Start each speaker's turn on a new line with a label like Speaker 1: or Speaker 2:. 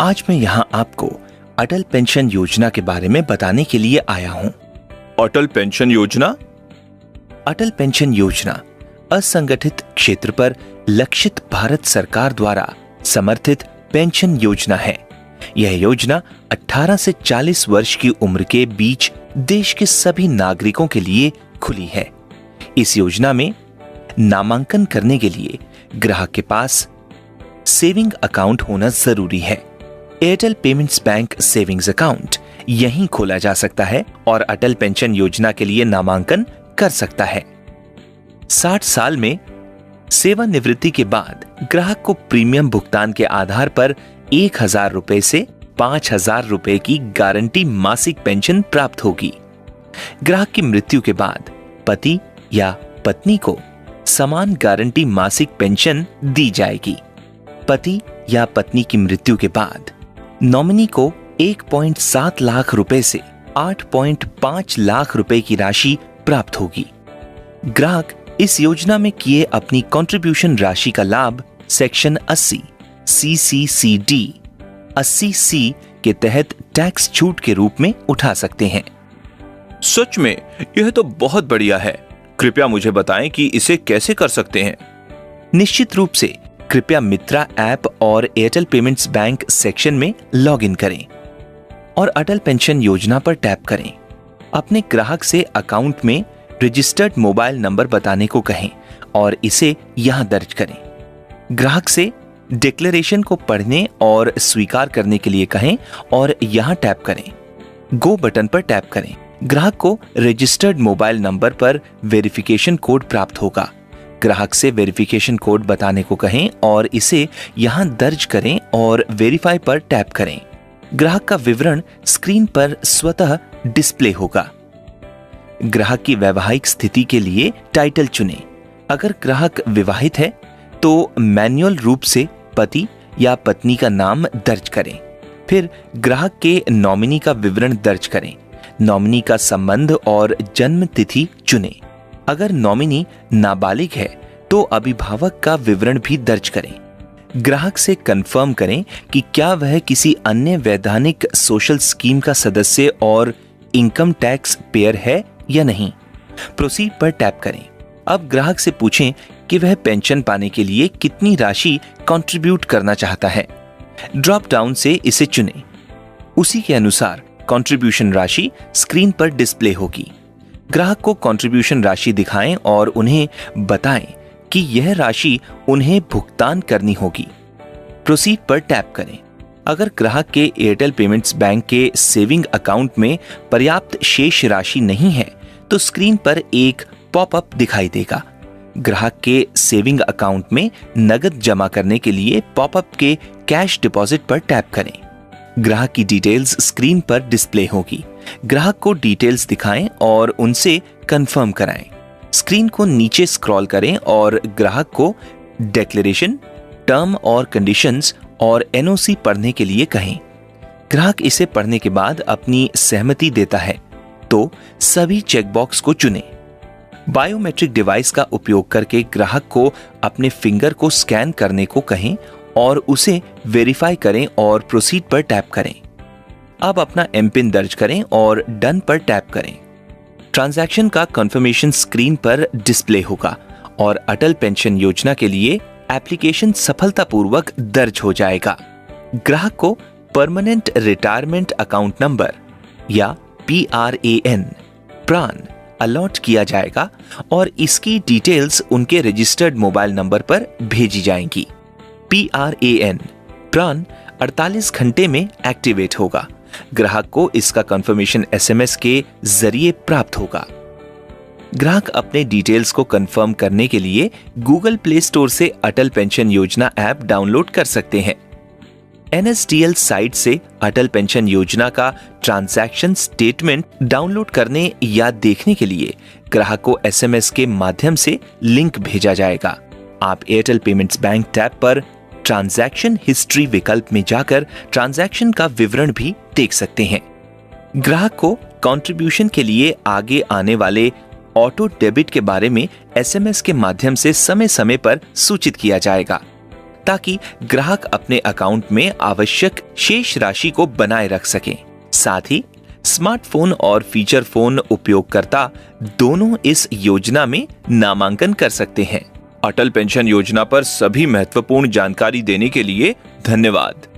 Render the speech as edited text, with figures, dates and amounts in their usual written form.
Speaker 1: आज मैं यहाँ आपको अटल पेंशन योजना के बारे में बताने के लिए आया हूँ।
Speaker 2: अटल पेंशन योजना?
Speaker 1: अटल पेंशन योजना असंगठित क्षेत्र पर लक्षित भारत सरकार द्वारा समर्थित पेंशन योजना है। यह योजना 18 से 40 वर्ष की उम्र के बीच देश के सभी नागरिकों के लिए खुली है। इस योजना में नामांकन करने के लिए ग्राहक के पास सेविंग अकाउंट होना जरूरी है। Airtel payments bank savings account यहीं खोला जा सकता है और अटल पेंशन योजना के लिए नामांकन कर सकता है। 60 साल में सेवानिवृत्ति के बाद ग्राहक को प्रीमियम भुगतान के आधार पर 1,000 रुपए से 5,000 रुपए की गारंटी मासिक पेंशन प्राप्त होगी। ग्राहक की मृत्यु के बाद पति या पत्नी को समान गारंटी मासिक पेंशन दी जाएगी। पति या पत्नी की मृत्यु के बाद नॉमिनी को 1.7 लाख रुपए से 8.5 लाख रुपए की राशि प्राप्त होगी। ग्राहक इस योजना में किए अपनी कंट्रीब्यूशन राशि का लाभ सेक्शन 80 CCCD 80C के तहत टैक्स छूट के रूप में उठा सकते हैं।
Speaker 2: सच में यह तो बहुत बढ़िया है। कृपया मुझे बताएं कि इसे कैसे कर सकते हैं।
Speaker 1: निश्चित रूप से कृपया मित्रा ऐप और एयरटेल पेमेंट्स बैंक सेक्शन में लॉगिन करें और अटल पेंशन योजना पर टैप करें। अपने ग्राहक से अकाउंट में रजिस्टर्ड मोबाइल नंबर बताने को कहें और इसे यहां दर्ज करें। ग्राहक से डिक्लेरेशन को पढ़ने और स्वीकार करने के लिए कहें और यहां टैप करें। गो बटन पर टैप करें। ग्राहक को रजिस्टर्ड मोबाइल नंबर पर वेरिफिकेशन कोड प्राप्त होगा। ग्राहक से वेरिफिकेशन कोड बताने को कहें और इसे यहां दर्ज करें और वेरीफाई पर टैप करें। ग्राहक का विवरण स्क्रीन पर स्वतः डिस्प्ले होगा। ग्राहक की वैवाहिक स्थिति के लिए टाइटल चुनें। अगर ग्राहक विवाहित है तो मैन्युअल रूप से पति या पत्नी का नाम दर्ज करें। फिर ग्राहक के नॉमिनी का विवरण दर्ज करें। नॉमिनी का संबंध और जन्म तिथि चुनें। अगर नॉमिनी नाबालिग है तो अभिभावक का विवरण भी दर्ज करें। ग्राहक से कंफर्म करें कि क्या वह किसी अन्य वैधानिक सोशल स्कीम का सदस्य और इनकम टैक्स पेयर है या नहीं। प्रोसीड पर टैप करें। अब ग्राहक से पूछें कि वह पेंशन पाने के लिए कितनी राशि कंट्रीब्यूट करना चाहता है। ड्रॉप डाउन से इसे चुनें। उसी के अनुसार कंट्रीब्यूशन राशि स्क्रीन पर डिस्प्ले होगी। ग्राहक को कंट्रीब्यूशन राशि दिखाएं और उन्हें बताएं कि यह राशि उन्हें भुगतान करनी होगी। प्रोसीड पर टैप करें। अगर ग्राहक के एयरटेल पेमेंट्स बैंक के सेविंग अकाउंट में पर्याप्त शेष राशि नहीं है तो स्क्रीन पर एक पॉपअप दिखाई देगा। ग्राहक के सेविंग अकाउंट में नगद जमा करने के लिए पॉपअप के कैश डिपॉजिट पर टैप करें। ग्राहक की डिटेल्स स्क्रीन पर डिस्प्ले होगी। ग्राहक को डिटेल्स दिखाएं और उनसे कंफर्म कराएं। स्क्रीन को नीचे स्क्रॉल करें और ग्राहक को डिक्लेरेशन, टर्म और कंडीशंस और एनओसी पढ़ने के लिए कहें। ग्राहक इसे पढ़ने के बाद अपनी सहमति देता है तो सभी चेकबॉक्स को चुनें। बायोमेट्रिक डिवाइस का उपयोग करके ग्राहक को अपने फिंगर को स्कैन करने को कहें और उसे वेरीफाई करें और प्रोसीड पर टैप करें। अब अपना एमपिन दर्ज करें और डन पर टैप करें। ट्रांजैक्शन का कंफर्मेशन स्क्रीन पर डिस्प्ले होगा और अटल पेंशन योजना के लिए एप्लीकेशन सफलतापूर्वक दर्ज हो जाएगा। ग्राहक को परमानेंट रिटायरमेंट अकाउंट नंबर या PRAN प्रान अलॉट किया जाएगा और इसकी डिटेल्स उनके रजिस्टर्ड मोबाइल नंबर पर भेजी जाएंगी। PRAN प्रान 48 घंटे में एक्टिवेट होगा। ग्राहक को इसका कंफर्मेशन SMS के जरिए प्राप्त होगा। ग्राहक अपने डिटेल्स को कंफर्म करने के लिए गूगल प्ले स्टोर से अटल पेंशन योजना ऐप डाउनलोड कर सकते हैं। NSDL साइट से अटल पेंशन योजना का ट्रांजैक्शन स्टेटमेंट डाउनलोड करने या देखने के लिए ग्राहक को SMS के माध्यम से लिंक भेजा जाएगा। आप एयरटेल पेमेंट्स बैंक टैब पर ट्रांजैक्शन हिस्ट्री विकल्प में जाकर ट्रांजैक्शन का विवरण भी देख सकते हैं। ग्राहक को कंट्रीब्यूशन के लिए आगे आने वाले ऑटो डेबिट के बारे में SMS के माध्यम से समय समय पर सूचित किया जाएगा। ताकि ग्राहक अपने अकाउंट में आवश्यक शेष राशि को बनाए रख सकें। साथ ही स्मार्टफोन और फीचर फोन उपयोगकर्ता दोनों इस योजना में नामांकन कर सकते हैं।
Speaker 2: अटल पेंशन योजना पर सभी महत्वपूर्ण जानकारी देने के लिए धन्यवाद।